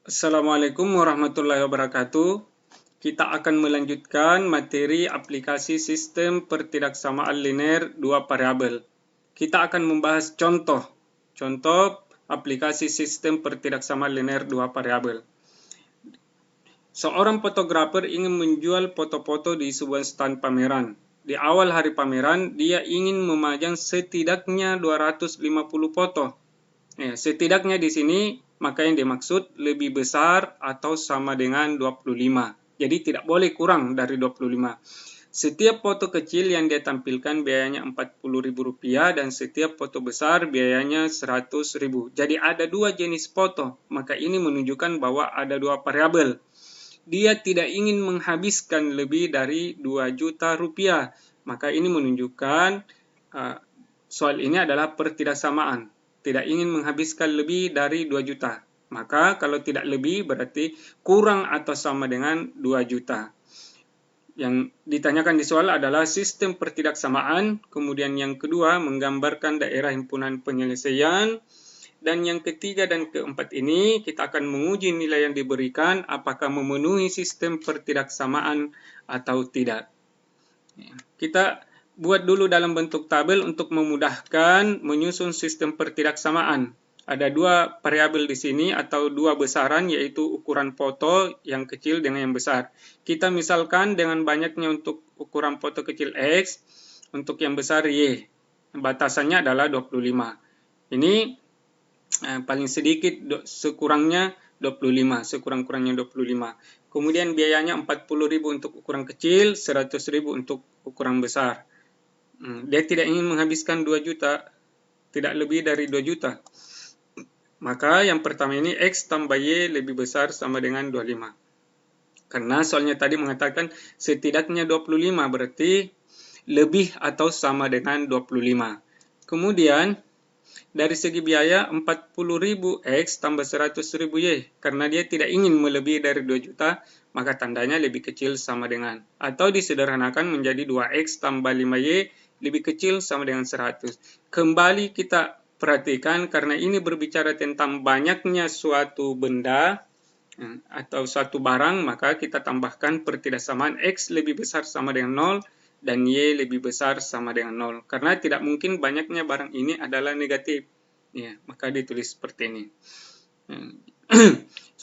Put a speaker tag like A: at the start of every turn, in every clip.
A: Assalamualaikum warahmatullahi wabarakatuh. Kita akan melanjutkan materi aplikasi sistem pertidaksamaan linear dua variabel. Kita akan membahas contoh aplikasi sistem pertidaksamaan linear dua variabel. Seorang fotografer ingin menjual foto-foto di sebuah stand pameran. Di awal hari pameran, dia ingin memajang setidaknya 250 foto. Setidaknya di sini maka yang dimaksud lebih besar atau sama dengan 25. Jadi tidak boleh kurang dari 25. Setiap foto kecil yang dia tampilkan biayanya Rp40.000 dan setiap foto besar biayanya Rp100.000. Jadi ada dua jenis foto. Maka ini menunjukkan bahwa ada dua variabel. Dia tidak ingin menghabiskan lebih dari Rp2.000.000. Maka ini menunjukkan soal ini adalah pertidaksamaan. Tidak ingin menghabiskan lebih dari 2 juta. Maka kalau tidak lebih berarti kurang atau sama dengan 2 juta. Yang ditanyakan di soal adalah sistem pertidaksamaan, kemudian yang kedua menggambarkan daerah himpunan penyelesaian, dan yang ketiga dan keempat ini kita akan menguji nilai yang diberikan apakah memenuhi sistem pertidaksamaan atau tidak. Kita buat dulu dalam bentuk tabel untuk memudahkan menyusun sistem pertidaksamaan. Ada dua variabel di sini atau dua besaran, yaitu ukuran foto yang kecil dengan yang besar. Kita misalkan dengan banyaknya untuk ukuran foto kecil X, untuk yang besar Y. Batasannya adalah 25. Ini paling sedikit sekurangnya 25, sekurang-kurangnya 25. Kemudian biayanya 40.000 untuk ukuran kecil, 100.000 untuk ukuran besar. Dia tidak ingin menghabiskan 2 juta, tidak lebih dari 2 juta. Maka yang pertama ini X tambah Y lebih besar sama dengan 25. Karena soalnya tadi mengatakan setidaknya 25, berarti lebih atau sama dengan 25. Kemudian dari segi biaya 40.000 X tambah 100.000 Y. Karena dia tidak ingin melebihi dari 2 juta, maka tandanya lebih kecil sama dengan. Atau disederhanakan menjadi 2X tambah 5Y lebih kecil sama dengan 100. Kembali kita perhatikan karena ini berbicara tentang banyaknya suatu benda atau suatu barang, maka kita tambahkan pertidaksamaan X lebih besar sama dengan 0 dan Y lebih besar sama dengan 0. Karena tidak mungkin banyaknya barang ini adalah negatif. Ya, maka ditulis seperti ini.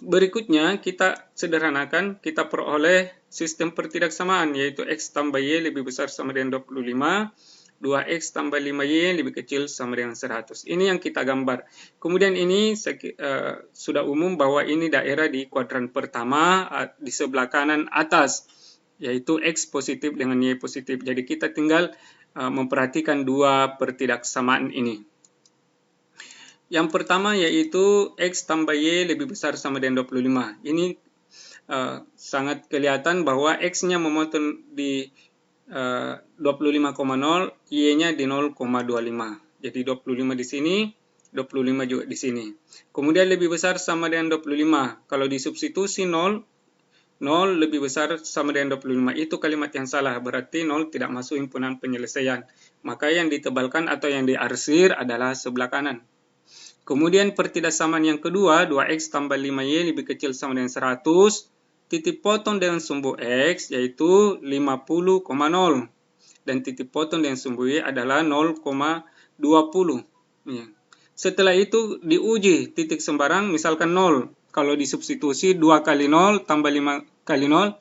A: Berikutnya kita sederhanakan, kita peroleh sistem pertidaksamaan, yaitu X tambah Y lebih besar sama dengan 25, 2X tambah 5Y lebih kecil sama dengan 100. Ini yang kita gambar. Kemudian ini sudah umum bahwa ini daerah di kuadran pertama di sebelah kanan atas, yaitu X positif dengan Y positif. Jadi kita tinggal memperhatikan dua pertidaksamaan ini. Yang pertama yaitu X tambah Y lebih besar sama dengan 25. Ini sangat kelihatan bahwa X-nya memotong di 25,0, Y-nya di 0,25. Jadi 25 di sini, 25 juga di sini. Kemudian lebih besar sama dengan 25. Kalau disubstitusi 0 lebih besar sama dengan 25. Itu kalimat yang salah, berarti 0 tidak masuk himpunan penyelesaian. Maka yang ditebalkan atau yang diarsir adalah sebelah kanan. Kemudian pertidaksamaan yang kedua, 2X tambah 5Y lebih kecil sama dengan 100. Titik potong dengan sumbu X yaitu 50,0 dan titik potong dengan sumbu Y adalah 0,20. Setelah itu diuji titik sembarang, misalkan 0. Kalau disubstitusi 2 kali 0 tambah 5 kali 0,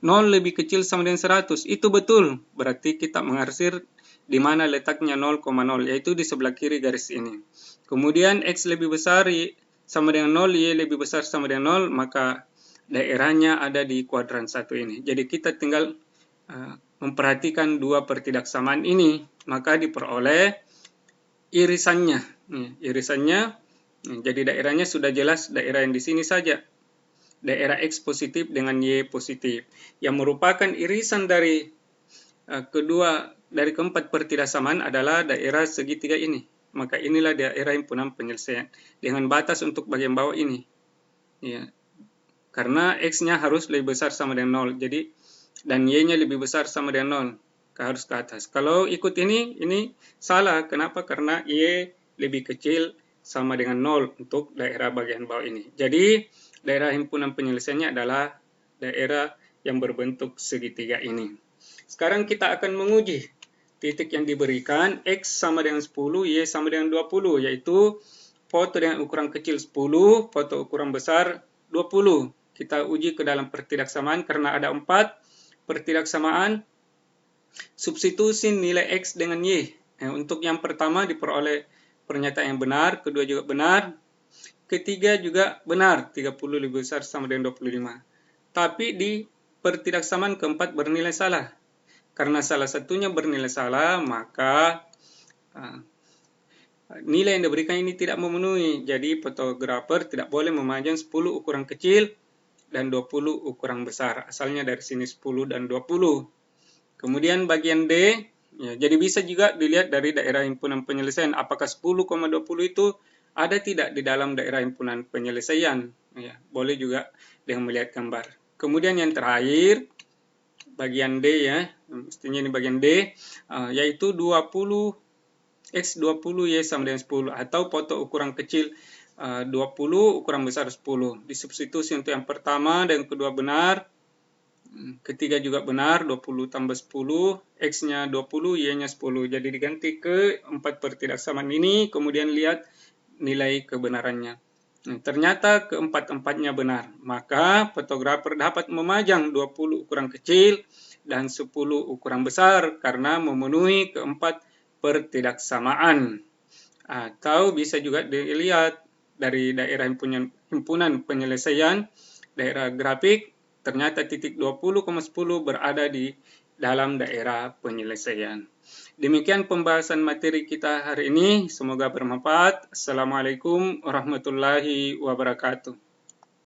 A: 0 lebih kecil sama dengan 100. Itu betul, berarti kita mengarsir di mana letaknya 0,0, yaitu di sebelah kiri garis ini. Kemudian X lebih besar sama dengan 0, Y lebih besar sama dengan 0, maka daerahnya ada di kuadran 1 ini. Jadi kita tinggal memperhatikan dua pertidaksamaan ini, maka diperoleh irisannya. Jadi daerahnya sudah jelas, daerah yang di sini saja. Daerah X positif dengan Y positif. Yang merupakan irisan dari keempat pertidaksamaan adalah daerah segitiga ini. Maka inilah daerah himpunan penyelesaian dengan batas untuk bagian bawah ini. Ya. Karena X-nya harus lebih besar sama dengan 0. Jadi dan Y-nya lebih besar sama dengan 0. Harus ke atas. Kalau ikut ini salah. Kenapa? Karena Y lebih kecil sama dengan 0 untuk daerah bagian bawah ini. Jadi daerah himpunan penyelesaiannya adalah daerah yang berbentuk segitiga ini. Sekarang kita akan menguji titik yang diberikan, X sama dengan 10, Y sama dengan 20, yaitu foto dengan ukuran kecil 10, foto ukuran besar 20. Kita uji ke dalam pertidaksamaan karena ada 4 pertidaksamaan, substitusi nilai X dengan Y. Untuk yang pertama diperoleh pernyataan yang benar, kedua juga benar, ketiga juga benar, 30 lebih besar sama dengan 25. Tapi di pertidaksamaan keempat bernilai salah. Karena salah satunya bernilai salah, maka nilai yang diberikan ini tidak memenuhi. Jadi fotografer tidak boleh memajang 10 ukuran kecil dan 20 ukuran besar. Asalnya dari sini 10 dan 20. Kemudian bagian D, ya, jadi bisa juga dilihat dari daerah himpunan penyelesaian. Apakah 10,20 itu ada tidak di dalam daerah himpunan penyelesaian. Ya, boleh juga dengan melihat gambar. Kemudian yang terakhir, bagian D ya, mestinya ini bagian D, yaitu 20 X 20 Y sama dengan 10, atau foto ukuran kecil 20, ukuran besar 10. Disubstitusi untuk yang pertama dan kedua benar, ketiga juga benar, 20 tambah 10, X-nya 20, Y-nya 10. Jadi diganti ke 4 pertidaksamaan ini, kemudian lihat nilai kebenarannya. Ternyata keempat-empatnya benar. Maka fotografer dapat memajang 20 ukuran kecil dan 10 ukuran besar karena memenuhi keempat pertidaksamaan. Atau bisa juga dilihat dari daerah himpunan penyelesaian, daerah grafik, ternyata titik 20,10 berada di dalam daerah penyelesaian. Demikian pembahasan materi kita hari ini. Semoga bermanfaat. Assalamualaikum warahmatullahi wabarakatuh.